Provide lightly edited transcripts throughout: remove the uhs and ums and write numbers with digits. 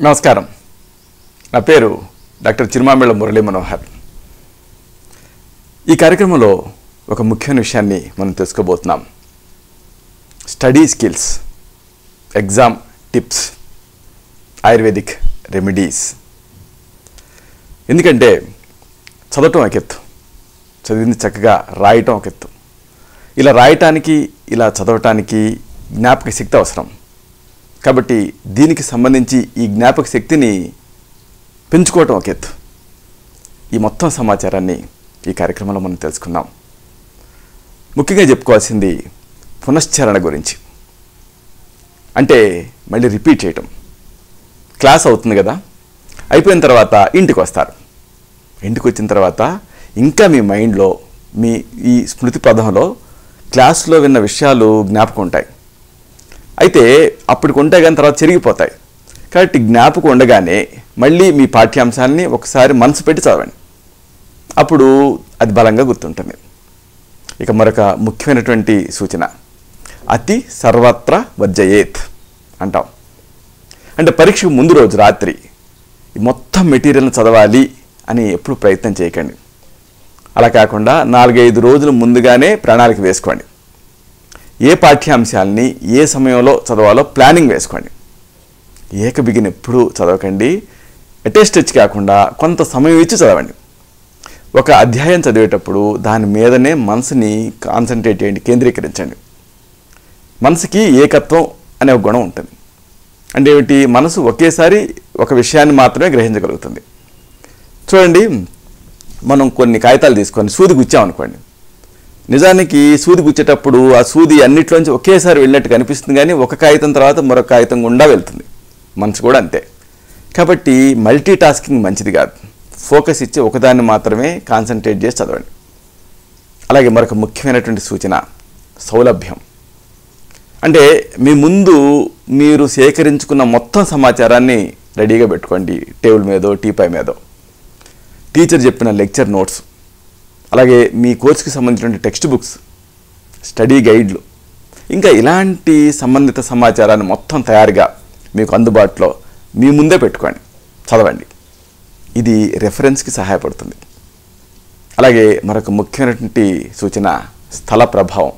నమస్కారం. నా పేరు డాక్టర్ చిరుమామిళ్ళ మురళీ మనోహర్. ఈ కార్యక్రమంలో ఒక ముఖ్యమైన విషయాన్ని మనం తెలుసుకోబోతున్నాం. Study skills, exam tips, ayurvedic remedies. ఎందుకంటే చదవటం ఒక ఎత్తు, చదివింది చక్కగా రాయటం ఒక ఎత్తు. ఇలా రాయటానికి, ఇలా చదవటానికి జ్ఞాపక శక్తి అవసరం. కాబట్టి దీనికి సంబంధించి ఈ జ్ఞాపక శక్తిని పెంచుకోవటం ఒక ఎత్తు. ఈ మొత్తం సమాచారాన్ని ఈ కార్యక్రమంలో మనం తెలుసుకుందాం. ముఖ్యంగా చెప్పుకోవాల్సింది పునశ్చరణ గురించి. అంటే మళ్ళీ రిపీట్ చేయటం. క్లాస్ అవుతుంది కదా, అయిపోయిన తర్వాత ఇంటికి వస్తారు. ఇంటికి వచ్చిన తర్వాత ఇంకా మీ మైండ్లో, మీ ఈ స్మృతి పదంలో క్లాస్లో విన్న విషయాలు జ్ఞాపకం ఉంటాయి. అయితే అప్పటికి ఉంటాయి కానీ తర్వాత చెరిగిపోతాయి. కాబట్టి జ్ఞాపకం ఉండగానే మళ్ళీ మీ పాఠ్యాంశాన్ని ఒకసారి మనసు పెట్టి చదవండి. అప్పుడు అది బలంగా గుర్తుంటుంది. ఇక మరొక ముఖ్యమైనటువంటి సూచన, అతి సర్వత్ర వర్జయేత్ అంటాం. అంటే పరీక్షకు ముందు రోజు రాత్రి ఈ మొత్తం మెటీరియల్ని చదవాలి అని ఎప్పుడు ప్రయత్నం చేయకండి. అలా కాకుండా 4-5 రోజులు ముందుగానే ప్రణాళిక వేసుకోండి. ఏ పాఠ్యాంశాలని ఏ సమయంలో చదవాలో ప్లానింగ్ వేసుకోండి. ఏకబిగిన ఎప్పుడూ చదవకండి. అటెస్ట్ కాకుండా కొంత సమయం ఇచ్చి చదవండి. ఒక అధ్యాయం చదివేటప్పుడు దాని మీదనే మనసుని కాన్సన్ట్రేట్ చేయండి, కేంద్రీకరించండి. మనసుకి ఏకత్వం అనే ఒక గుణం ఉంటుంది. అంటే ఏమిటి? మనసు ఒకేసారి ఒక విషయాన్ని మాత్రమే గ్రహించగలుగుతుంది. చూడండి, మనం కొన్ని కాగితాలు తీసుకొని సూది గుచ్చామనుకోండి. నిజానికి సూది గుచ్చేటప్పుడు ఆ సూది అన్నిట్లోంచి ఒకేసారి వెళ్ళినట్టు కనిపిస్తుంది, కానీ ఒక కాగితం తర్వాత మరొక కాగితం గుండా వెళ్తుంది. మనసు కూడా అంతే. కాబట్టి మల్టీ టాస్కింగ్ మంచిది కాదు. ఫోకస్ ఇచ్చి ఒకదాన్ని మాత్రమే కాన్సన్ట్రేట్ చేసి చదవండి. అలాగే మరొక ముఖ్యమైనటువంటి సూచన, సౌలభ్యం. అంటే మీ ముందు మీరు సేకరించుకున్న మొత్తం సమాచారాన్ని రెడీగా పెట్టుకోండి. టేబుల్ మీదో, టీపై మీదో. టీచర్ చెప్పిన లెక్చర్ నోట్స్, అలాగే మీ కోర్సుకి సంబంధించిన టెక్స్ట్ బుక్స్, స్టడీ గైడ్లు, ఇంకా ఇలాంటి సంబంధిత సమాచారాన్ని మొత్తం తయారుగా మీకు అందుబాటులో మీ ముందే పెట్టుకోండి, చదవండి. ఇది రెఫరెన్స్కి సహాయపడుతుంది. అలాగే మరొక ముఖ్యమైనటువంటి సూచన, స్థల ప్రభావం.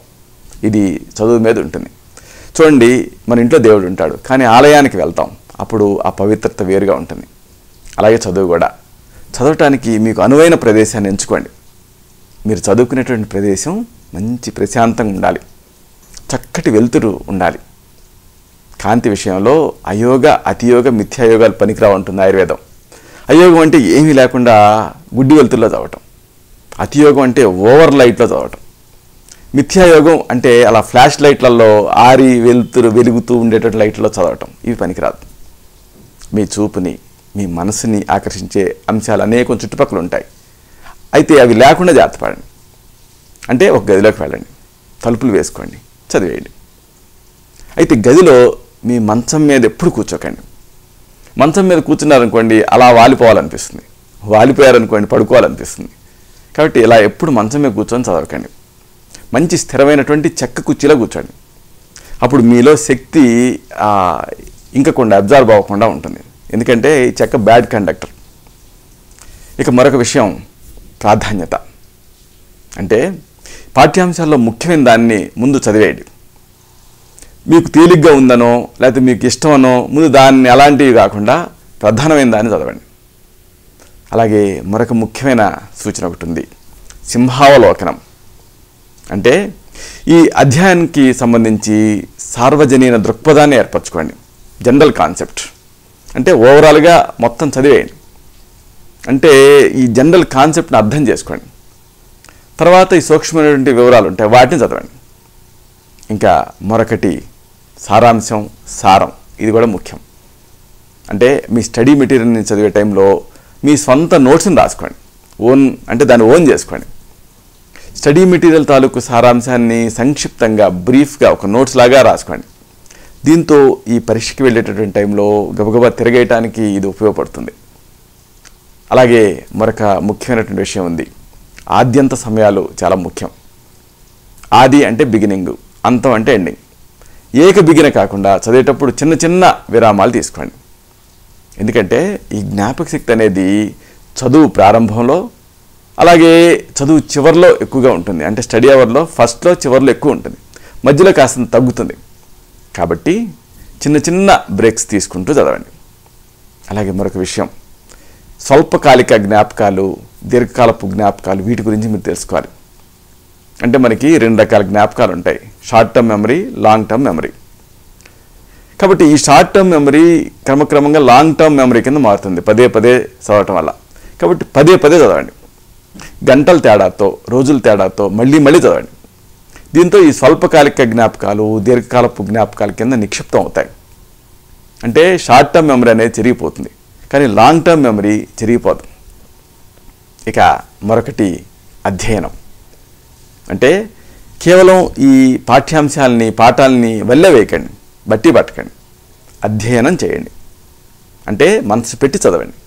ఇది చదువు మీద ఉంటుంది. చూడండి, మన ఇంట్లో దేవుడు ఉంటాడు, కానీ ఆలయానికి వెళ్తాం, అప్పుడు ఆ పవిత్రత వేరుగా ఉంటుంది. అలాగే చదువు కూడా. చదవటానికి మీకు అనువైన ప్రదేశాన్ని ఎంచుకోండి. మీరు చదువుకునేటువంటి ప్రదేశం మంచి ప్రశాంతంగా ఉండాలి, చక్కటి వెలుతురు ఉండాలి. కాంతి విషయంలో అయోగ, అతియోగ, మిథ్యాయోగాలు పనికిరావు ఉంటుంది ఆయుర్వేదం. అయోగం అంటే ఏమీ లేకుండా గుడ్డి వెలుతురులో చదవటం. అతియోగం అంటే ఓవర్ లైట్లో చదవటం. మిథ్యాయోగం అంటే అలా ఫ్లాష్ లైట్లలో ఆరి వెలుతురు వెలుగుతూ ఉండేటువంటి లైట్లలో చదవటం. ఇవి పనికిరాదు. మీ చూపుని, మీ మనసుని ఆకర్షించే అంశాలు అనేకం చుట్టుపక్కల ఉంటాయి. అయితే అవి లేకుండా జాగ్రత్త పడండి. అంటే ఒక గదిలోకి వెళ్ళండి, తలుపులు వేసుకోండి, చదివేయండి. అయితే గదిలో మీ మంచం మీద ఎప్పుడు కూర్చోకండి. మంచం మీద కూర్చున్నారనుకోండి, అలా వాలిపోవాలనిపిస్తుంది. వాలిపోయారనుకోండి, పడుకోవాలనిపిస్తుంది. కాబట్టి ఇలా ఎప్పుడు మంచం మీద కూర్చొని చదవకండి. మంచి స్థిరమైనటువంటి చెక్క కుర్చీలో కూర్చోండి. అప్పుడు మీలో శక్తి ఇంకకుండా అబ్జార్బ్ అవ్వకుండా ఉంటుంది. ఎందుకంటే ఈ చెక్క బ్యాడ్ కండక్టర్. ఇక మరొక విషయం, ప్రాధాన్యత. అంటే పాఠ్యాంశాల్లో ముఖ్యమైన దాన్ని ముందు చదివేయండి. మీకు తేలిగ్గా ఉందనో లేకపోతే మీకు ఇష్టమనో ముందు దాన్ని అలాంటివి కాకుండా ప్రధానమైన దాన్ని చదవండి. అలాగే మరొక ముఖ్యమైన సూచన ఒకటి ఉంది, సింహావలోకనం. అంటే ఈ అధ్యాయానికి సంబంధించి సార్వజనీన దృక్పథాన్ని ఏర్పరచుకోండి. జనరల్ కాన్సెప్ట్ అంటే ఓవరాల్గా మొత్తం చదివేయండి. అంటే ఈ జనరల్ కాన్సెప్ట్ని అర్థం చేసుకోండి. తర్వాత ఈ సూక్ష్మమైనటువంటి వివరాలు ఉంటాయి, వాటిని చదవండి. ఇంకా మరొకటి సారాంశం, సారం. ఇది కూడా ముఖ్యం. అంటే మీ స్టడీ మెటీరియల్ని చదివే టైంలో మీ సొంత నోట్స్ని రాసుకోండి. అంటే దాన్ని ఓన్ చేసుకోండి. స్టడీ మెటీరియల్ తాలూకు సారాంశాన్ని సంక్షిప్తంగా, బ్రీఫ్గా ఒక నోట్స్ లాగా రాసుకోండి. దీంతో ఈ పరీక్షకి వెళ్ళేటటువంటి టైంలో గబగబా తిరగేయటానికి ఇది ఉపయోగపడుతుంది. అలాగే మరొక ముఖ్యమైనటువంటి విషయం ఉంది, ఆద్యంత సమయాలు చాలా ముఖ్యం. ఆది అంటే బిగినింగ్, అంతం అంటే ఎండింగ్. ఏక బిగిన కాకుండా చదివేటప్పుడు చిన్న చిన్న విరామాలు తీసుకోండి. ఎందుకంటే ఈ జ్ఞాపక శక్తి అనేది చదువు ప్రారంభంలో అలాగే చదువు చివరిలో ఎక్కువగా ఉంటుంది. అంటే స్టడీ అవర్లో ఫస్ట్లో చివరిలో ఎక్కువ ఉంటుంది, మధ్యలో కాస్త తగ్గుతుంది. కాబట్టి చిన్న చిన్న బ్రేక్స్ తీసుకుంటూ చదవండి. అలాగే మరొక విషయం, స్వల్పకాలిక జ్ఞాపకాలు, దీర్ఘకాలపు జ్ఞాపకాలు, వీటి గురించి మీరు తెలుసుకోవాలి. అంటే మనకి 2 రకాల జ్ఞాపకాలు ఉంటాయి, short term memory, long term memory. కాబట్టి ఈ షార్ట్ టర్మ్ మెమరీ క్రమక్రమంగా లాంగ్ టర్మ్ మెమరీ కింద మారుతుంది పదే పదే చదవటం వల్ల. కాబట్టి పదే పదే చదవండి, గంటల తేడాతో, రోజుల తేడాతో మళ్ళీ మళ్ళీ చదవండి. దీంతో ఈ స్వల్పకాలిక జ్ఞాపకాలు దీర్ఘకాలపు జ్ఞాపకాల కింద నిక్షిప్తం అవుతాయి. అంటే షార్ట్ టర్మ్ మెమరీ అనేది చెరిగిపోతుంది, కానీ లాంగ్ టర్మ్ మెమరీ చెరిగిపోదు. ఇక మరొకటి అధ్యయనం. అంటే కేవలం ఈ పాఠాలని వెళ్ళవేయకండి, బట్టి పట్టకండి, అధ్యయనం చేయండి. అంటే మనసు పెట్టి చదవండి.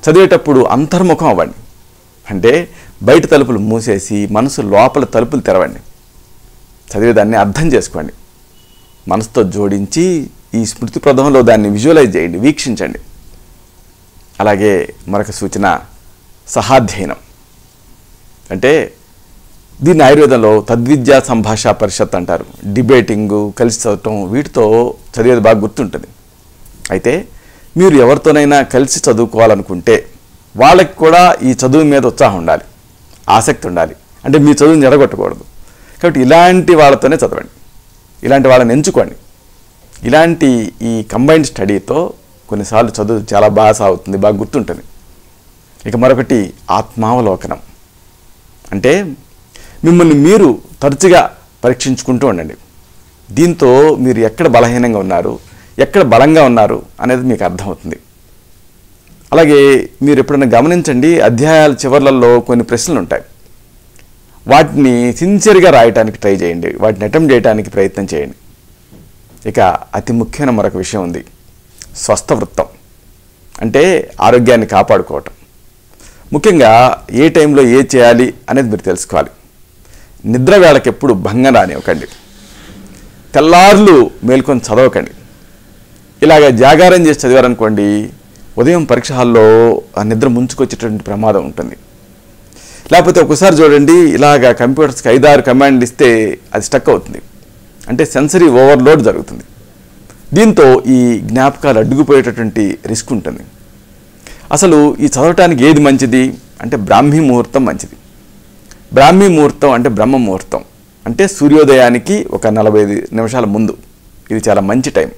చదివేటప్పుడు అంతర్ముఖం అవ్వండి. అంటే బయట తలుపులు మూసేసి మనసు లోపల తలుపులు తెరవండి. చదివేదాన్ని అర్థం చేసుకోండి, మనసుతో జోడించి ఈ స్మృతి ప్రదంలో దాన్ని విజువలైజ్ చేయండి, వీక్షించండి. అలాగే మరొక సూచన సహాధ్యయనం. అంటే దీన్ని ఆయుర్వేదంలో తద్విద్యా సంభాషా పరిషత్ అంటారు. డిబేటింగు, కలిసి చదవటం, వీటితో చదివేది బాగా గుర్తుంటుంది. అయితే మీరు ఎవరితోనైనా కలిసి చదువుకోవాలనుకుంటే వాళ్ళకి కూడా ఈ చదువు మీద ఉత్సాహం ఉండాలి, ఆసక్తి ఉండాలి. అంటే మీ చదువుని ఎడగొట్టకూడదు. కాబట్టి ఇలాంటి వాళ్ళతోనే చదవండి, ఇలాంటి వాళ్ళని ఎంచుకోండి. ఇలాంటి ఈ కంబైన్డ్ స్టడీతో కొన్నిసార్లు చదువు చాలా బాగా సాగుతుంది, బాగా గుర్తుంటుంది. ఇక మరొకటి ఆత్మావలోకనం. అంటే మిమ్మల్ని మీరు తరచుగా పరీక్షించుకుంటూ ఉండండి. దీంతో మీరు ఎక్కడ బలహీనంగా ఉన్నారు, ఎక్కడ బలంగా ఉన్నారు అనేది మీకు అర్థమవుతుంది. అలాగే మీరు ఎప్పుడైనా గమనించండి, అధ్యాయాల చివర్లలో కొన్ని ప్రశ్నలు ఉంటాయి. వాటిని సిన్సియర్గా రాయటానికి ట్రై చేయండి, వాటిని అటెంప్ట్ చేయడానికి ప్రయత్నం చేయండి. ఇక అతి ముఖ్యమైన మరొక విషయం ఉంది, స్వస్థ వృత్తం. అంటే ఆరోగ్యాన్ని కాపాడుకోవటం. ముఖ్యంగా ఏ టైంలో ఏ చేయాలి అనేది మీరు తెలుసుకోవాలి. నిద్ర వేళకి ఎప్పుడు భంగం రానివ్వకండి, తెల్లార్లు మేల్కొని చదవకండి. ఇలాగ జాగారం చేసి చదివారనుకోండి, ఉదయం పరీక్ష హాల్లో ఆ నిద్ర ముంచుకొచ్చేటువంటి ప్రమాదం ఉంటుంది. లేకపోతే ఒకసారి చూడండి, ఇలాగ కంప్యూటర్స్కి 5-6 కమాండ్లు ఇస్తే అది స్టక్ అవుతుంది. అంటే సెన్సరీ ఓవర్లోడ్ జరుగుతుంది. దీంతో ఈ జ్ఞాపకాలు అడ్డుకుపోయేటటువంటి రిస్క్ ఉంటుంది. అసలు ఈ చదవటానికి ఏది మంచిది అంటే బ్రాహ్మీ ముహూర్తం మంచిది. బ్రాహ్మీ ముహూర్తం అంటే బ్రహ్మ ముహూర్తం, అంటే సూర్యోదయానికి ఒక 45 నిమిషాల ముందు. ఇది చాలా మంచి టైం.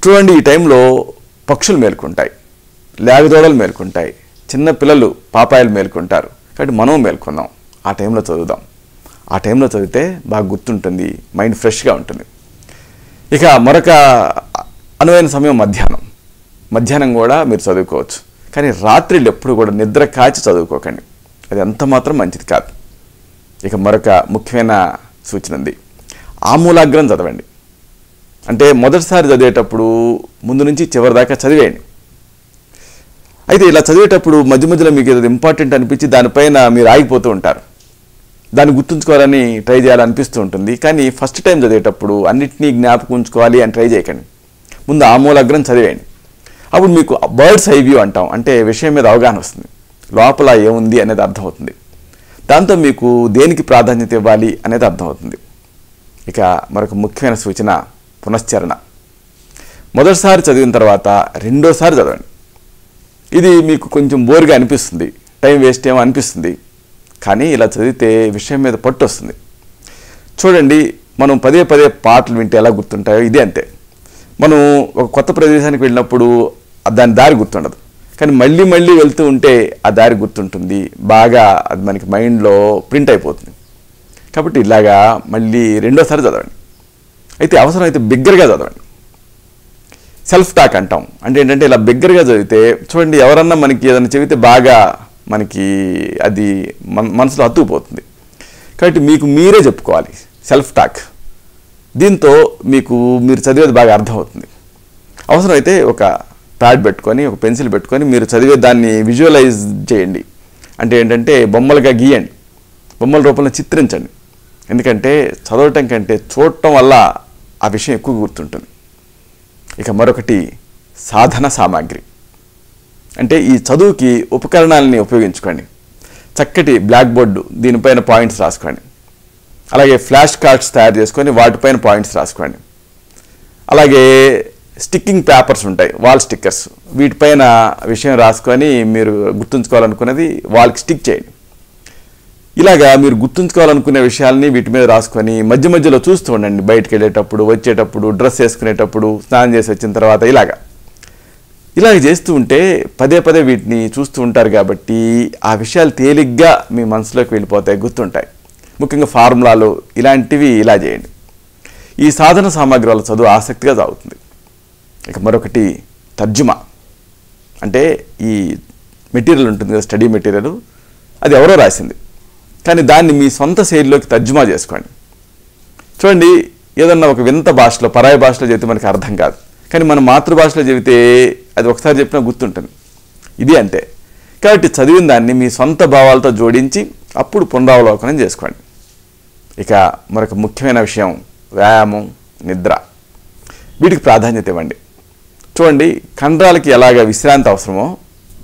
చూడండి, ఈ టైంలో పక్షులు మేల్కొంటాయి, లేగదోడలు మేల్కొంటాయి, చిన్న పిల్లలు పాపాయిలు మేల్కొంటారు. కాబట్టి మనం మేల్కొందాం, ఆ టైంలో చదువుదాం. ఆ టైంలో చదివితే బాగా గుర్తుంటుంది, మైండ్ ఫ్రెష్గా ఉంటుంది. ఇక మరొక అనువైన సమయం మధ్యాహ్నం కూడా మీరు చదువుకోవచ్చు. కానీ రాత్రిళ్ళు ఎప్పుడు కూడా నిద్ర కాచి చదువుకోకండి, అది ఎంత మాత్రం మంచిది కాదు. ఇక మరొక ముఖ్యమైన సూచన ఉంది, ఆమూలాగ్రం చదవండి. అంటే మొదటిసారి చదివేటప్పుడు ముందు నుంచి చివరి దాకా చదివేయండి. అయితే ఇలా చదివేటప్పుడు మధ్య మధ్యలో మీకు ఏదో ఇంపార్టెంట్ అనిపించి దానిపైన మీరు ఆగిపోతూ ఉంటారు. దాన్ని గుర్తుంచుకోవాలని ట్రై చేయాలనిపిస్తూ ఉంటుంది. కానీ ఫస్ట్ టైం చదివేటప్పుడు అన్నిటినీ జ్ఞాపకం ఉంచుకోవాలి అని ట్రై చేయకండి. ముందు ఆమూలాగ్రం చదివేయండి. అప్పుడు మీకు బర్డ్స్ ఐ వ్యూ అంటాం, అంటే విషయం మీద అవగాహన వస్తుంది, లోపల ఏముంది అనేది అర్థమవుతుంది. దాంతో మీకు దేనికి ప్రాధాన్యత ఇవ్వాలి అనేది అర్థమవుతుంది. ఇక మరొక ముఖ్యమైన సూచన పునశ్చరణ. మొదటిసారి చదివిన తర్వాత రెండోసారి చదవండి. ఇది మీకు కొంచెం బోర్గా అనిపిస్తుంది, టైం వేస్ట్ ఏమో అనిపిస్తుంది. కానీ ఇలా చదివితే విషయం మీద పట్టు వస్తుంది. చూడండి, మనం పదే పదే పాటలు వింటే ఎలా గుర్తుంటాయో ఇదే అంతే. మనం ఒక కొత్త ప్రదేశానికి వెళ్ళినప్పుడు దాని దారి గుర్తుండదు, కానీ మళ్ళీ మళ్ళీ వెళ్తూ ఉంటే ఆ దారి గుర్తుంటుంది, బాగా అది మనకి మైండ్లో ప్రింట్ అయిపోతుంది. కాబట్టి ఇలాగా మళ్ళీ రెండోసారి చదవండి. అయితే అవసరమైతే బిగ్గరగా చదవండి. సెల్ఫ్ టాక్ అంటాం, అంటే ఏంటంటే ఇలా బిగ్గరగా చదివితే చూడండి, ఎవరన్నా మనకి ఏదైనా చెబితే బాగా మనకి అది మనసులో హత్తుకుపోతుంది. కాబట్టి మీకు మీరే చెప్పుకోవాలి, సెల్ఫ్ టాక్. దీంతో మీరు చదివేది బాగా అర్థమవుతుంది. అవసరమైతే ఒక ప్యాడ్ పెట్టుకొని, ఒక పెన్సిల్ పెట్టుకొని మీరు చదివే దాన్ని విజువలైజ్ చేయండి. అంటే ఏంటంటే బొమ్మలుగా గీయండి, బొమ్మల రూపంలో చిత్రించండి. ఎందుకంటే చదవటం కంటే చూడటం వల్ల ఆ విషయం ఎక్కువ గుర్తుంటుంది. ఇక మరొకటి సాధన సామాగ్రి. అంటే ఈ చదువుకి ఉపకరణాలని ఉపయోగించుకోండి. చక్కటి బ్లాక్ బోర్డు, దీనిపైన పాయింట్స్ రాసుకోండి. అలాగే ఫ్లాష్ కార్డ్స్ తయారు చేసుకొని వాటిపైన పాయింట్స్ రాసుకోండి. అలాగే స్టిక్కింగ్ పేపర్స్ ఉంటాయి, వాల్ స్టిక్కర్స్, వీటిపైన విషయం రాసుకొని మీరు గుర్తుంచుకోవాలనుకున్నది వాల్కి స్టిక్ చేయండి. ఇలాగా మీరు గుర్తుంచుకోవాలనుకునే విషయాల్ని వీటి మీద రాసుకొని మధ్య మధ్యలో చూస్తూ ఉండండి. బయటకు వెళ్ళేటప్పుడు, వచ్చేటప్పుడు, డ్రెస్ వేసుకునేటప్పుడు, స్నానం చేసి వచ్చిన తర్వాత ఇలాగ చేస్తూ ఉంటే పదే పదే వీటిని చూస్తూ ఉంటారు కాబట్టి ఆ విషయాలు తేలిగ్గా మీ మనసులోకి వెళ్ళిపోతాయి, గుర్తుంటాయి. ముఖ్యంగా ఫార్ములాలు ఇలాంటివి ఇలా చేయండి. ఈ సాధన సామాగ్రి వల్ల చదువు ఆసక్తిగా సాగుతుంది. ఇక మరొకటి తర్జుమా. అంటే ఈ మెటీరియల్ ఉంటుంది కదా, స్టడీ మెటీరియల్, అది ఎవరో రాసింది, కానీ దాన్ని మీ సొంత శైలిలోకి తర్జుమా చేసుకోండి. చూడండి, ఏదన్నా ఒక వింత భాషలో, పరాయి భాషలో చెబితే మనకి అర్థం కాదు, కానీ మన మాతృభాషలో చెబితే అది ఒకసారి చెప్పినా గుర్తుంటుంది. ఇది అంతే. కాబట్టి చదివిన దాన్ని మీ సొంత భావాలతో జోడించి అప్పుడు పునరావలోకనం చేసుకోండి. ఇక మరొక ముఖ్యమైన విషయం వ్యాయామం, నిద్ర. వీటికి ప్రాధాన్యత ఇవ్వండి. చూడండి, కండరాలకి ఎలాగ విశ్రాంతి అవసరమో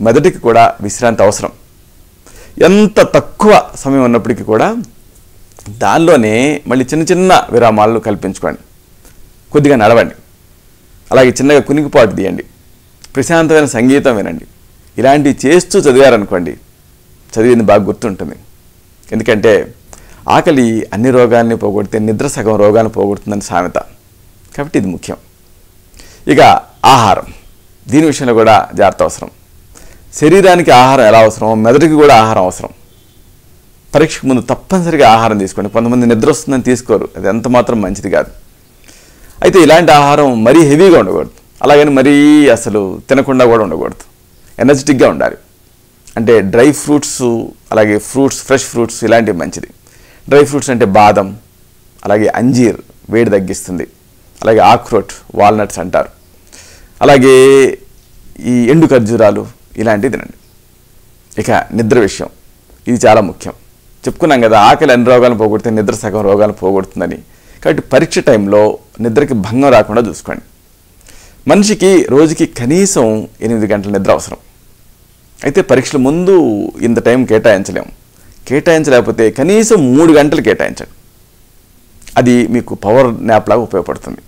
మెదడుకి కూడా విశ్రాంతి అవసరం. ఎంత తక్కువ సమయం ఉన్నప్పటికీ కూడా దానిలోనే మళ్ళీ చిన్న చిన్న విరామాలను కల్పించుకోండి. కొద్దిగా నడవండి, అలాగే చిన్నగా కునికిపాటు తీయండి, ప్రశాంతమైన సంగీతం వినండి. ఇలాంటివి చేస్తూ చదివారనుకోండి, చదివింది బాగా గుర్తుంటుంది. ఎందుకంటే ఆకలి అన్ని రోగాల్ని పోగొడితే నిద్ర సగం రోగాలను పోగొడుతుందని సామెత. కాబట్టి ఇది ముఖ్యం. ఇక ఆహారం, దీని విషయంలో కూడా జాగ్రత్త అవసరం. శరీరానికి ఆహారం ఎలా అవసరమో మెదడుకి కూడా ఆహారం అవసరం. పరీక్షకు ముందు తప్పనిసరిగా ఆహారం తీసుకోండి. కొంతమంది నిద్ర వస్తుందని తీసుకోరు, అది ఎంత మాత్రం మంచిది కాదు. అయితే ఇలాంటి ఆహారం మరీ హెవీగా ఉండకూడదు, అలాగని మరీ అసలు తినకుండా కూడా ఉండకూడదు. ఎనర్జెటిక్గా ఉండాలి. అంటే డ్రై ఫ్రూట్స్, అలాగే ఫ్రూట్స్, ఫ్రెష్ ఫ్రూట్స్ ఇలాంటివి మంచిది. డ్రై ఫ్రూట్స్ అంటే బాదం, అలాగే అంజీర్ వేడి తగ్గిస్తుంది, అలాగే ఆక్రోట్, వాల్నట్స్ అంటారు, అలాగే ఈ ఎండు ఖర్జూరాలు ఇలాంటివి తినండి. ఇక నిద్ర విషయం, ఇది చాలా ముఖ్యం. చెప్పుకున్నాం కదా, ఆకలి అన్ని రోగాలను పోగొడితే నిద్ర సగం రోగాలను పోగొడుతుందని. కాబట్టి పరీక్ష టైంలో నిద్రకి భంగం రాకుండా చూసుకోండి. మనిషికి రోజుకి కనీసం 8 గంటల నిద్ర అవసరం. అయితే పరీక్షల ముందు ఇంత టైం కేటాయించలేము. కేటాయించలేకపోతే కనీసం 3 గంటలు కేటాయించండి. అది మీకు పవర్ న్యాప్ లాగా ఉపయోగపడుతుంది.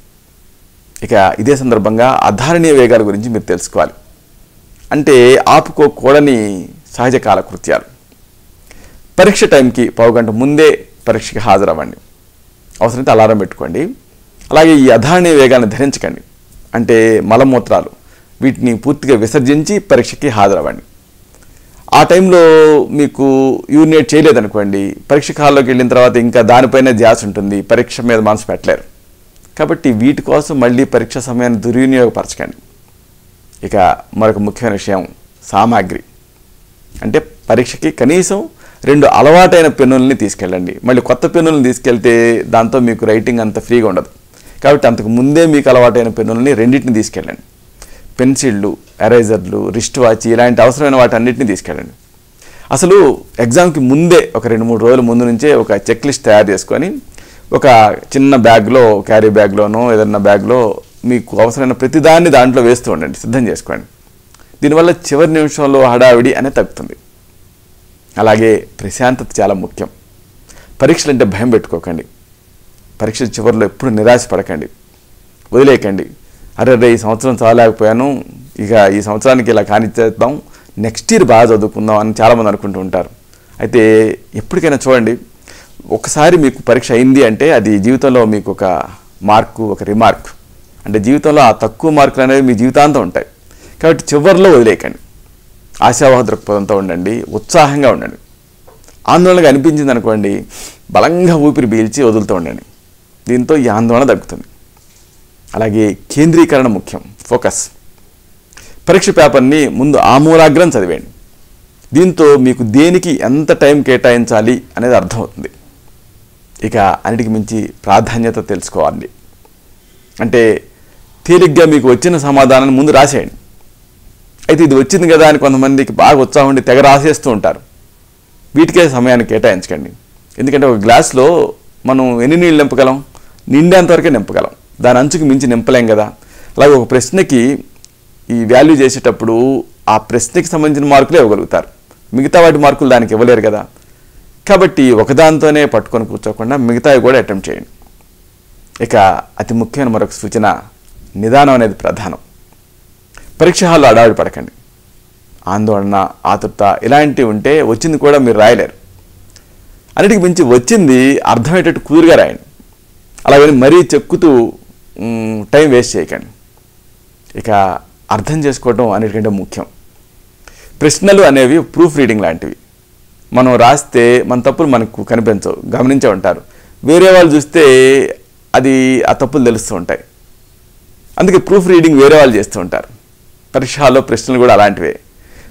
ఇక ఇదే సందర్భంగా అధారణీయ వేగాల గురించి మీరు తెలుసుకోవాలి. అంటే ఆపుకోకూడని సహజ కాలకృత్యాలు. పరీక్ష టైంకి పావుగంట ముందే పరీక్షకి హాజరవ్వండి. అవసరమైతే అలారం పెట్టుకోండి. అలాగే ఈ అధారణీయ వేగాలను ధరించకండి. అంటే మలమూత్రాలు, వీటిని పూర్తిగా విసర్జించి పరీక్షకి హాజరవ్వండి. ఆ టైంలో మీకు యూరినేట్ చేయలేదనుకోండి, పరీక్ష హాల్లోకి వెళ్ళిన తర్వాత ఇంకా దానిపైన ధ్యాస ఉంటుంది, పరీక్ష మీద మనసు పెట్టలేరు. కాబట్టి వీటి కోసం మళ్ళీ పరీక్ష సమయాన్ని దుర్వినియోగపరచకండి. ఇక మరొక ముఖ్యమైన విషయం సామాగ్రి. అంటే పరీక్షకి కనీసం 2 అలవాటైన పెన్నుల్ని తీసుకెళ్ళండి. మళ్ళీ కొత్త పెన్నులను తీసుకెళ్తే దాంతో మీకు రైటింగ్ అంత ఫ్రీగా ఉండదు. కాబట్టి అంతకు ముందే మీకు అలవాటైన పెన్నుల్ని 2టిని తీసుకెళ్ళండి. పెన్సిళ్ళు, ఎరేజర్లు, రిస్ట్ వాచ్ ఇలాంటి అవసరమైన వాటి అన్నింటినీ తీసుకెళ్ళండి. అసలు ఎగ్జామ్కి ముందే ఒక 2-3 రోజుల ముందు నుంచే ఒక చెక్ లిస్ట్ తయారు చేసుకొని ఒక చిన్న బ్యాగ్లో, క్యారీ బ్యాగ్లోనో ఏదన్నా బ్యాగ్లో మీకు అవసరమైన ప్రతిదాన్ని దాంట్లో వేస్తూ ఉండండి, సిద్ధం చేసుకోండి. దీనివల్ల చివరి నిమిషంలో హడావిడి అనేది తగ్గుతుంది. అలాగే ప్రశాంతత చాలా ముఖ్యం. పరీక్షలు అంటే భయం పెట్టుకోకండి. పరీక్షల చివరిలో ఎప్పుడు నిరాశపడకండి, వదిలేయకండి. అరే ఈ సంవత్సరం చదవలేకపోయాను, ఇక ఈ సంవత్సరానికి ఇలా కానిచ్చేద్దాం, నెక్స్ట్ ఇయర్ బాగా చదువుకుందాం అని చాలామంది అనుకుంటూ ఉంటారు. అయితే ఎప్పటికైనా చూడండి, ఒకసారి మీకు పరీక్ష అయింది అంటే అది జీవితంలో మీకు ఒక మార్కు, ఒక రిమార్క్. అంటే జీవితంలో ఆ తక్కువ మార్కులు అనేవి మీ జీవితాంతం ఉంటాయి. కాబట్టి చివరిలో వదిలేయకండి. ఆశావాహ దృక్పథంతో ఉండండి, ఉత్సాహంగా ఉండండి. ఆందోళనగా అనిపించింది అనుకోండి, బలంగా ఊపిరి పీల్చి వదులుతూ ఉండండి. దీంతో ఈ ఆందోళన తగ్గుతుంది. అలాగే కేంద్రీకరణ ముఖ్యం, ఫోకస్. పరీక్ష పేపర్ని ముందు ఆమూలాగ్రం చదివేయండి. దీంతో మీకు దేనికి ఎంత టైం కేటాయించాలి అనేది అర్థమవుతుంది. ఇక అన్నిటికి మించి ప్రాధాన్యత తెలుసుకోవాలి. అంటే తేలిగ్గా మీకు వచ్చిన సమాధానాన్ని ముందు రాసేయండి. అయితే ఇది వచ్చింది కదా అని కొంతమందికి బాగా ఉత్సాహం ఉండి తెగ రాసేస్తూ ఉంటారు. వీటికే సమయాన్ని కేటాయించకండి. ఎందుకంటే ఒక గ్లాస్లో మనం ఎన్ని నీళ్ళు నింపగలం? నిండేంతవరకే నింపగలం, దాని అంచుకు మించి నింపలేం కదా. అలాగే ఒక ప్రశ్నకి ఈ వాల్యూ చేసేటప్పుడు ఆ ప్రశ్నకి సంబంధించిన మార్కులే ఇవ్వగలుగుతారు, మిగతా వాటి మార్కులు దానికి ఇవ్వలేరు కదా. కాబట్టి ఒకదాంతోనే పట్టుకొని కూర్చోకుండా మిగతావి కూడా అటెంప్ట్ చేయండి. ఇక అతి ముఖ్యమైన మరొక సూచన, నిదానం అనేది ప్రధానం. పరీక్ష హాల్లో అడావిడి పడకండి. ఆందోళన, ఆతృత ఇలాంటివి ఉంటే వచ్చింది కూడా మీరు రాయలేరు. అన్నిటికి మించి వచ్చింది అర్థమయ్యేటట్టు కుదురుగా రాయండి. అలాగని మరీ చెక్కుతూ టైం వేస్ట్ చేయకండి. ఇక అర్థం చేసుకోవడం అన్నిటికంటే ముఖ్యం. ప్రశ్నలు అనేవి ప్రూఫ్ రీడింగ్ లాంటివి. మనం రాస్తే మన తప్పులు మనకు కనిపించవు, గమనించే ఉంటారు. వేరే వాళ్ళు చూస్తే అది ఆ తప్పులు తెలుస్తూ ఉంటాయి. అందుకే ప్రూఫ్ రీడింగ్ వేరే వాళ్ళు చేస్తూ ఉంటారు. పరీక్ష హాల్లో ప్రశ్నలు కూడా అలాంటివే.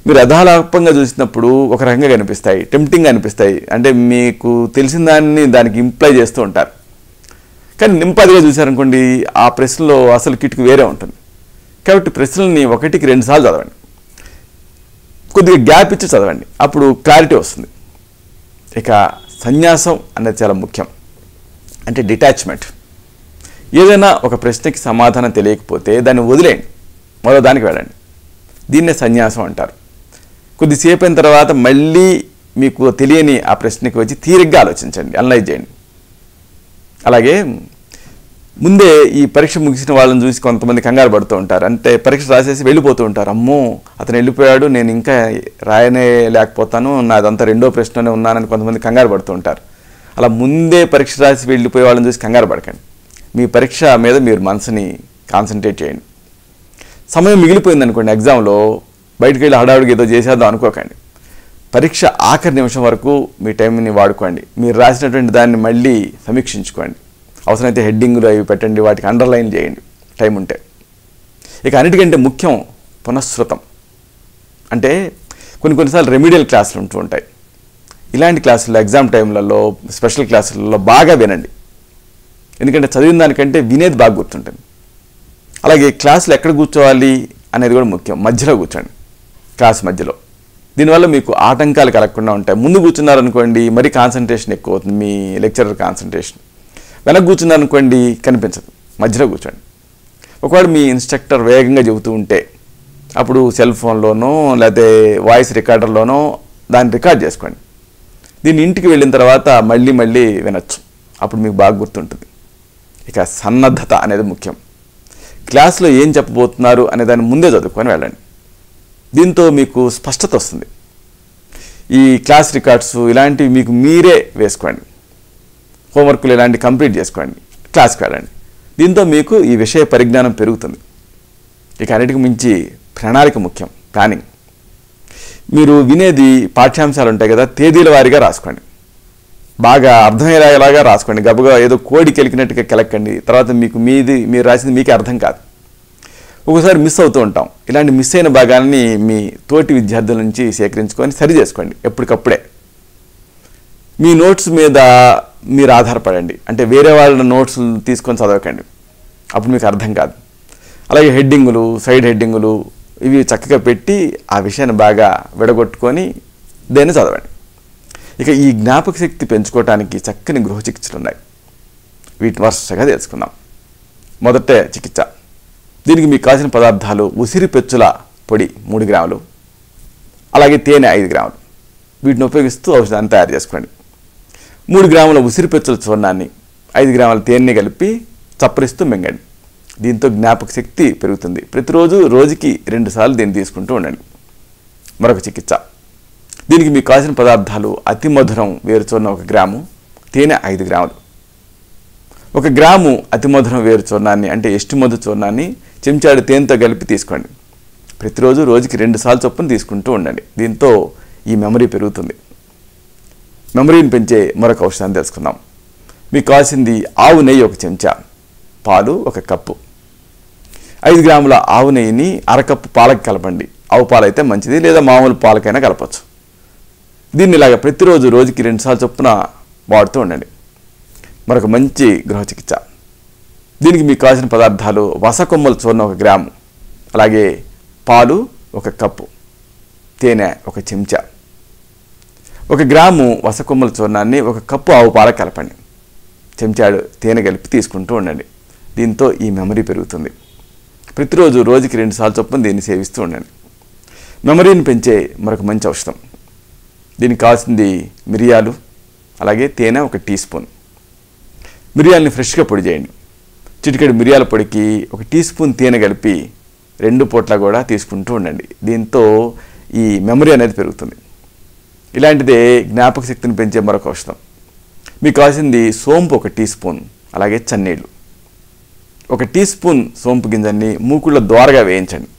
మీరు అధాలాపంగా చూసినప్పుడు ఒక రకంగా కనిపిస్తాయి, టెంప్టింగ్గా అనిపిస్తాయి. అంటే మీకు తెలిసిన దాన్ని దానికి ఇంప్లై చేస్తూ ఉంటారు. కానీ నింపదిగా చూశారనుకోండి, ఆ ప్రశ్నలో అసలు కిటుకు వేరే ఉంటుంది. కాబట్టి ప్రశ్నల్ని 1కి 2 సార్లు చదవండి, కొద్దిగా గ్యాప్ ఇచ్చి చదవండి, అప్పుడు క్లారిటీ వస్తుంది. ఇక సన్యాసం అనేది చాలా ముఖ్యం. అంటే డిటాచ్మెంట్. ఏదైనా ఒక ప్రశ్నకి సమాధానం తెలియకపోతే దాన్ని వదిలేయండి, మరో దానికి వెళ్ళండి. దీన్నే సన్యాసం అంటారు. కొద్దిసేపు అయిన తర్వాత మళ్ళీ మీకు తెలియని ఆ ప్రశ్నకి వచ్చి తీరిగ్గా ఆలోచించండి, అనలైజ్ చేయండి. అలాగే ముందే ఈ పరీక్ష ముగిసిన వాళ్ళని చూసి కొంతమంది కంగారు పడుతూ ఉంటారు. అంటే పరీక్ష రాసేసి వెళ్ళిపోతూ ఉంటారు. అమ్మో అతను వెళ్ళిపోయాడు, నేను ఇంకా రాయనే లేకపోతాను, నాదంతా 2వ ప్రశ్ననే ఉన్నానని కొంతమంది కంగారు పడుతూ ఉంటారు. అలా ముందే పరీక్ష రాసి వెళ్ళిపోయే వాళ్ళని చూసి కంగారు పడకండి. మీ పరీక్ష మీద మీరు మనసుని కాన్సన్ట్రేట్ చేయండి. సమయం మిగిలిపోయింది అనుకోండి, ఎగ్జామ్లో బయటకు వెళ్ళి హడావుడికి ఏదో చేసేద్దాం అనుకోకండి. పరీక్ష ఆఖరి నిమిషం వరకు మీ టైంని వాడుకోండి. మీరు రాసినటువంటి దాన్ని మళ్ళీ సమీక్షించుకోండి. అవసరమైతే హెడ్డింగ్లు అవి పెట్టండి, వాటికి అండర్లైన్ చేయండి టైం ఉంటే. ఇక అన్నిటికంటే ముఖ్యం పునఃశ్రుతం. అంటే కొన్నిసార్లు రెమిడియల్ క్లాసులు ఉంటూ ఉంటాయి. ఇలాంటి క్లాసుల్లో ఎగ్జామ్ టైంలలో, స్పెషల్ క్లాసులలో బాగా వినండి. ఎందుకంటే చదివిన దానికంటే వినేది బాగా గుర్తుంటుంది. అలాగే క్లాసులు ఎక్కడ కూర్చోవాలి అనేది కూడా ముఖ్యం. మధ్యలో కూర్చోండి, క్లాస్ మధ్యలో. దీనివల్ల మీకు ఆటంకాలు కలగకుండా ఉంటాయి. ముందు కూర్చున్నారనుకోండి మరీ కాన్సన్ట్రేషన్ ఎక్కువ అవుతుంది, మీ లెక్చరర్ కాన్సన్ట్రేషన్. వెనక్కి కూర్చున్నారనుకోండి కనిపించదు, మధ్యలో కూర్చోండి. ఒకవేళ మీ ఇన్స్ట్రక్టర్ వేగంగా చెబుతూ ఉంటే అప్పుడు సెల్ ఫోన్లోనో లేకపోతే వాయిస్ రికార్డర్లోనో దాన్ని రికార్డ్ చేసుకోండి. దీన్ని ఇంటికి వెళ్ళిన తర్వాత మళ్ళీ మళ్ళీ వినొచ్చు, అప్పుడు మీకు బాగా గుర్తుంటుంది. ఇక సన్నద్ధత అనేది ముఖ్యం. క్లాస్లో ఏం చెప్పబోతున్నారు అనే దాన్ని ముందే చదువుకొని వెళ్ళండి. దీంతో మీకు స్పష్టత వస్తుంది. ఈ క్లాస్ రికార్డ్స్ ఇలాంటివి మీకు మీరే వేసుకోండి, హోంవర్క్లు ఇలాంటివి కంప్లీట్ చేసుకోండి, క్లాస్కి వెళ్ళండి. దీంతో మీకు ఈ విషయ పరిజ్ఞానం పెరుగుతుంది. ఇక అన్నిటికి మించి ప్రణాళిక ముఖ్యం, ప్లానింగ్. మీరు వినేది పాఠ్యాంశాలు ఉంటాయి కదా, తేదీల వారీగా రాసుకోండి, బాగా అర్థమయ్యేలాగా రాసుకోండి. గబగబా ఏదో కోడి కెలికినట్టుగా కెలక్కండి, తర్వాత మీరు రాసింది మీకే అర్థం కాదు. ఒకసారి మిస్ అవుతూ ఉంటాం. ఇలాంటి మిస్ అయిన భాగాన్ని మీ తోటి విద్యార్థుల నుంచి సేకరించుకొని సరి చేసుకోండి ఎప్పటికప్పుడే. మీ నోట్స్ మీద మీరు ఆధారపడండి. అంటే వేరే వాళ్ళ నోట్స్ తీసుకొని చదవకండి, అప్పుడు మీకు అర్థం కాదు. అలాగే హెడ్డింగులు, సైడ్ హెడ్డింగులు ఇవి చక్కగా పెట్టి ఆ విషయాన్ని బాగా విడగొట్టుకొని దాన్ని చదవండి. ఇక ఈ జ్ఞాపక శక్తి పెంచుకోవడానికి చక్కని గృహ చికిత్సలు ఉన్నాయి. వీటిని వరుసగా తెలుసుకుందాం. మొదట చికిత్స. దీనికి మీకు కావాల్సిన పదార్థాలు: ఉసిరి పెచ్చుల పొడి 3 గ్రాములు, అలాగే తేనె 5 గ్రాములు. వీటిని ఉపయోగిస్తూ ఔషధాన్ని తయారు చేసుకోండి. 3 గ్రాముల ఉసిరి పెచ్చుల చూర్ణాన్ని 5 గ్రాముల తేనెని కలిపి చప్పరిస్తూ మింగండి. దీంతో జ్ఞాపక శక్తి పెరుగుతుంది. ప్రతిరోజు రోజుకి 2 సార్లు దీన్ని తీసుకుంటూ ఉండండి. మరొక చికిత్స. దీనికి మీకు కావాల్సిన పదార్థాలు: అతి మధురం వేరుచూర్ణ 1 గ్రాము, తేనె 5 గ్రాములు. 1 గ్రాము అతి మధురం వేరుచూర్ణాన్ని అంటే ఎస్టిమధు చూర్ణాన్ని చెంచాడు తేనెతో కలిపి తీసుకోండి. ప్రతిరోజు రోజుకి 2 సార్లు చొప్పున తీసుకుంటూ ఉండండి. దీంతో ఈ మెమరీ పెరుగుతుంది. మెమరీని పెంచే మరొక ఔషధాన్ని తెలుసుకుందాం. మీకు కావాల్సింది ఆవు నెయ్యి 1 చెంచా, పాలు 1 కప్పు. 5 గ్రాముల ఆవు నెయ్యిని 1/2 కప్పు పాలకి కలపండి. ఆవు పాలు అయితే మంచిది, లేదా మామూలు పాలకైనా కలపచ్చు. దీన్ని ఇలాగ ప్రతిరోజు రోజుకి 2 సార్లు చొప్పున వాడుతూ ఉండండి. మరొక మంచి గృహ చికిత్స. దీనికి మీకు కావాల్సిన పదార్థాలు: వసకొమ్మల చూర్ణ 1 గ్రాము, అలాగే పాలు 1 కప్పు, తేనె 1 చెంచా. 1 గ్రాము వసకొమ్మల చూర్ణాన్ని 1 కప్పు ఆవు పాలకు కలపండి. చెంచాడు తేనె కలిపి తీసుకుంటూ ఉండండి. దీంతో ఈ మెమరీ పెరుగుతుంది. ప్రతిరోజు రోజుకి 2 సార్లు చొప్పున దీన్ని సేవిస్తూ ఉండండి. మెమరీని పెంచే మరొక మంచి ఔషధం. దీనికి కావాల్సింది మిరియాలు, అలాగే తేనె 1 టీ స్పూన్. మిరియాలని ఫ్రెష్గా పొడి చేయండి. చిటికెడు మిరియాల పొడికి 1 టీ స్పూన్ తేనె కలిపి 2 పూట్ల కూడా తీసుకుంటూ ఉండండి. దీంతో ఈ మెమరీ అనేది పెరుగుతుంది. ఇలాంటిదే జ్ఞాపక శక్తిని పెంచే మరొక ఔషధం. మీకు కావాల్సింది సోంపు 1 టీ స్పూన్, అలాగే చన్నీళ్ళు. 1 టీ స్పూన్ సోంపు గింజల్ని మూకుళ్ళ ద్వారగా వేయించండి.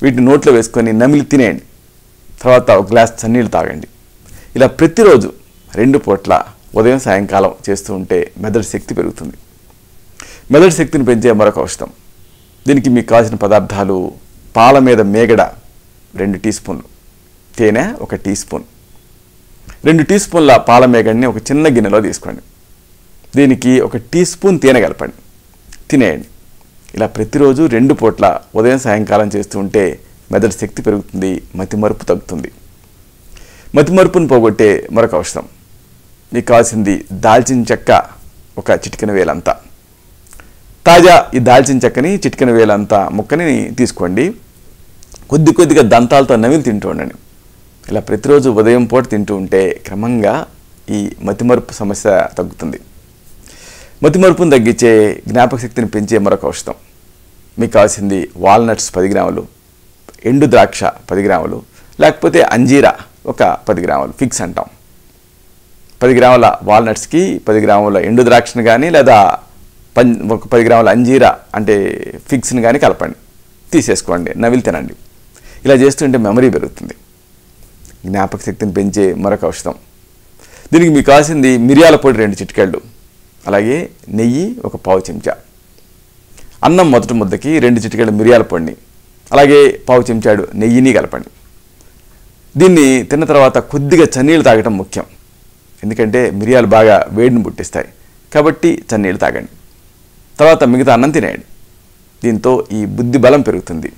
వీటిని నోట్లో వేసుకొని నమిలి తినేయండి. తర్వాత 1 గ్లాస్ చన్నీళ్ళు తాగండి. ఇలా ప్రతిరోజు 2 పూట్ల ఉదయం సాయంకాలం చేస్తూ ఉంటే మెదడు శక్తి పెరుగుతుంది. మెదడు శక్తిని పెంచే మరొక ఔషధం. దీనికి మీకు కావాల్సిన పదార్థాలు: పాల మీద మేగడ 2 టీ స్పూన్లు, తేనె 1 టీ స్పూన్. 2 టీ స్పూన్ల పాల మేగడ్ని ఒక చిన్న గిన్నెలో తీసుకోండి. దీనికి 1 టీ స్పూన్ తేనె కలపండి, తినేయండి. ఇలా ప్రతిరోజు 2 పూట్ల ఉదయం సాయంకాలం చేస్తూ ఉంటే మెదడు శక్తి పెరుగుతుంది, మతిమరుపు తగ్గుతుంది. మతిమరుపును పోగొట్టే మరొక ఔషధం. మీకు కావాల్సింది దాల్చిన చెక్క 1 చిటికెన వేలంతా. తాజా ఈ దాల్చిన చెక్కని చిటికెన వేలంతా ముక్కని తీసుకోండి. కొద్దిగా దంతాలతో నమిలి తింటూ ఉండండి. ఇలా ప్రతిరోజు ఉదయం పూట తింటూ ఉంటే క్రమంగా ఈ మతిమరుపు సమస్య తగ్గుతుంది. మతిమరుపును తగ్గించే జ్ఞాపక శక్తిని పెంచే మరొక ఔషధం. మీకు కావాల్సింది వాల్నట్స్ 10 గ్రాములు, ఎండు ద్రాక్ష 10 గ్రాములు, లేకపోతే అంజీరా 10 గ్రాములు, ఫిక్స్ అంటాం. 10 గ్రాముల వాల్నట్స్కి 10 గ్రాముల ఎండు ద్రాక్షను కానీ లేదా 10 గ్రాముల అంజీరా అంటే ఫిక్స్ని కానీ కలపండి, తీసేసుకోండి, నవిలి తినండి. ఇలా చేస్తుంటే మెమరీ పెరుగుతుంది. జ్ఞాపక శక్తిని పెంచే మరొక ఔషధం. దీనికి మీకు కావాల్సింది మిరియాల పొడి 2 చిటికెళ్ళు, అలాగే నెయ్యి 1 పావు చెంచా. అన్నం మొదటి ముద్దకి 2 చిటికెళ్ళు మిరియాల పొడిని, అలాగే పావు చెంచాడు నెయ్యిని కలపండి. దీన్ని తిన్న తర్వాత కొద్దిగా చన్నీళ్ళు తాగటం ముఖ్యం. ఎందుకంటే మిరియాలు బాగా వేడిని పుట్టిస్తాయి కాబట్టి చన్నీళ్ళు తాగండి. తర్వాత మిగతా అన్నం తినేయండి. దీంతో ఈ బుద్ధి బలం పెరుగుతుంది.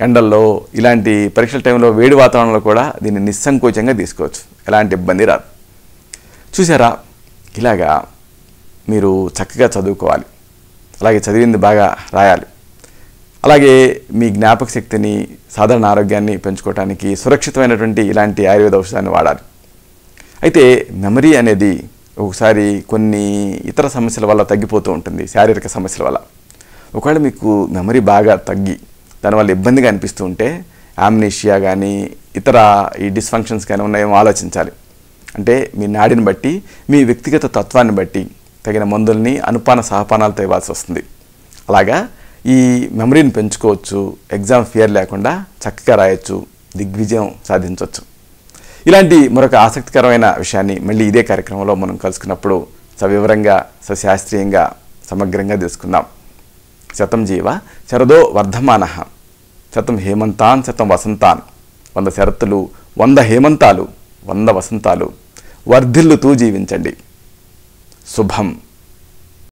ఎండల్లో ఇలాంటి పరీక్షల టైంలో వేడి వాతావరణంలో కూడా దీన్ని నిస్సంకోచంగా తీసుకోవచ్చు, ఎలాంటి ఇబ్బంది రాదు. చూసారా, ఇలాగా మీరు చక్కగా చదువుకోవాలి, అలాగే చదివింది బాగా రాయాలి, అలాగే మీ జ్ఞాపక శక్తిని, సాధారణ ఆరోగ్యాన్ని పెంచుకోవడానికి సురక్షితమైనటువంటి ఇలాంటి ఆయుర్వేద ఔషధాన్ని వాడాలి. అయితే మెమరీ అనేది ఒకసారి కొన్ని ఇతర సమస్యల వల్ల తగ్గిపోతూ ఉంటుంది, శారీరక సమస్యల వల్ల. ఒకవేళ మీకు మెమరీ బాగా తగ్గి దానివల్ల ఇబ్బందిగా అనిపిస్తూ ఉంటే ఆమ్నీషియా కానీ ఇతర ఈ డిస్ఫంక్షన్స్ కానీ ఉన్నాయేమో ఆలోచించాలి. అంటే మీ నాడిని బట్టి, మీ వ్యక్తిగత తత్వాన్ని బట్టి తగిన మందుల్ని అనుపాన సహపానాలతో ఇవ్వాల్సి వస్తుంది. అలాగా ఈ మెమరీని పెంచుకోవచ్చు, ఎగ్జామ్ ఫియర్ లేకుండా చక్కగా రాయొచ్చు, దిగ్విజయం సాధించవచ్చు. ఇలాంటి మరొక ఆసక్తికరమైన విషయాన్ని మళ్ళీ ఇదే కార్యక్రమంలో మనం కలుసుకున్నప్పుడు సవివరంగా, సశాస్త్రీయంగా, సమగ్రంగా తెలుసుకుందాం. శతం జీవ శరదో వర్ధమానః, శతం హేమంతాన్ శతం వసంతాన్. 100 శరత్తులు, 100 హేమంతాలు, 100 వసంతాలు వర్ధిల్లుతూ జీవించండి. శుభం.